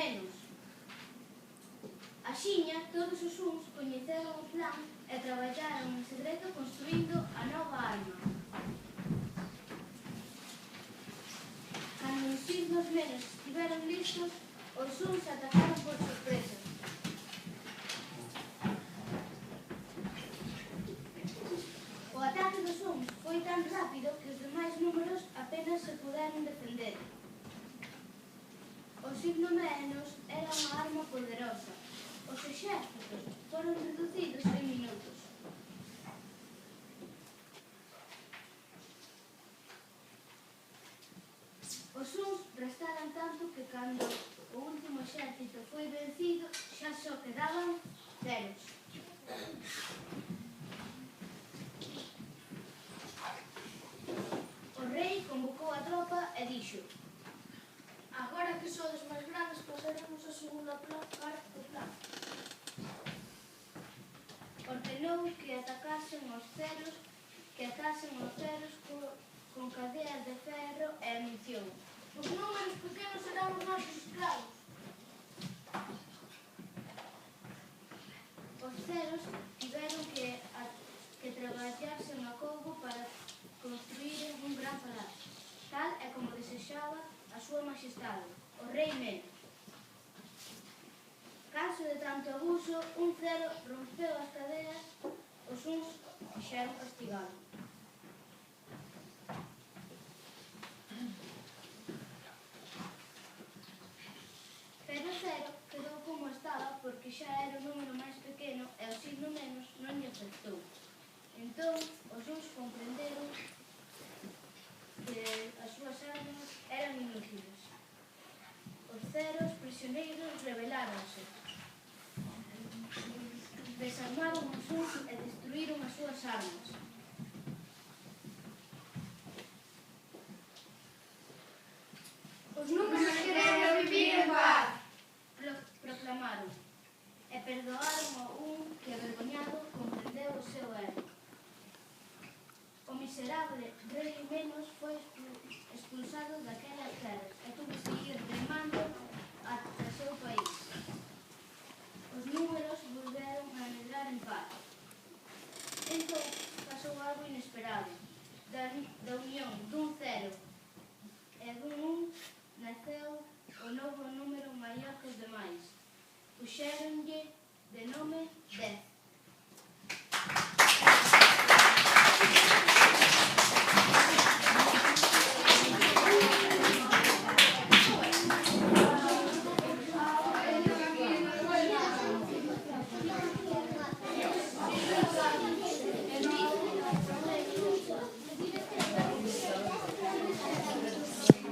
menos. Axiña, todos os uns coñeceron o plan e traballaron en segredo construindo a nova arma. Cando os signos menos estiveron listos, os uns atacaron por sorpresa. O ataque dos uns foi tan rápido que os demais números apenas se puderon defender. O signo menos era unha arma poderosa. Os exércitos foron reducidos en minutos. Os uns restaran tanto que cando o último exército foi vencido xa só quedaban ceros. O rei convocou a tropa e dixo: agora que sodes máis grandes pasaremos a segunda parte do plan. Ordenou que atacasen os ceros con cadeas de ferro e munición. Os números pequenos serán os nosos escravos. Os ceros tiveron que traballarse a coubo para construir un gran palacio, tal e como desexaba a súa majestade, o rei Meno. Canso de tanto abuso, un cero rompeu as cadeas, os uns quixeron castigalo. Pero cero quedou como estaba porque xa era o número máis pequeno e o signo menos non lle afectou. Entón, os uns comprenderon que as súas armas eran inútiles. Os ceros prisioneiros rebeláronse. Desarmaron os uns e destruíron as súas armas. Os números queremos vivir en paz, proclamaron, e perdoaron a un que avergoñado comprendeu o seu erro. O miserable rei Menos foi expulsado daquelas terras e tuvo que seguir remando ata o seu país. Os números volveron a medrar en paz. Entón pasou algo inesperado. Da unión dun cero e dun un naceu o novo número maior que os demais. Puxéronlle de nome 10.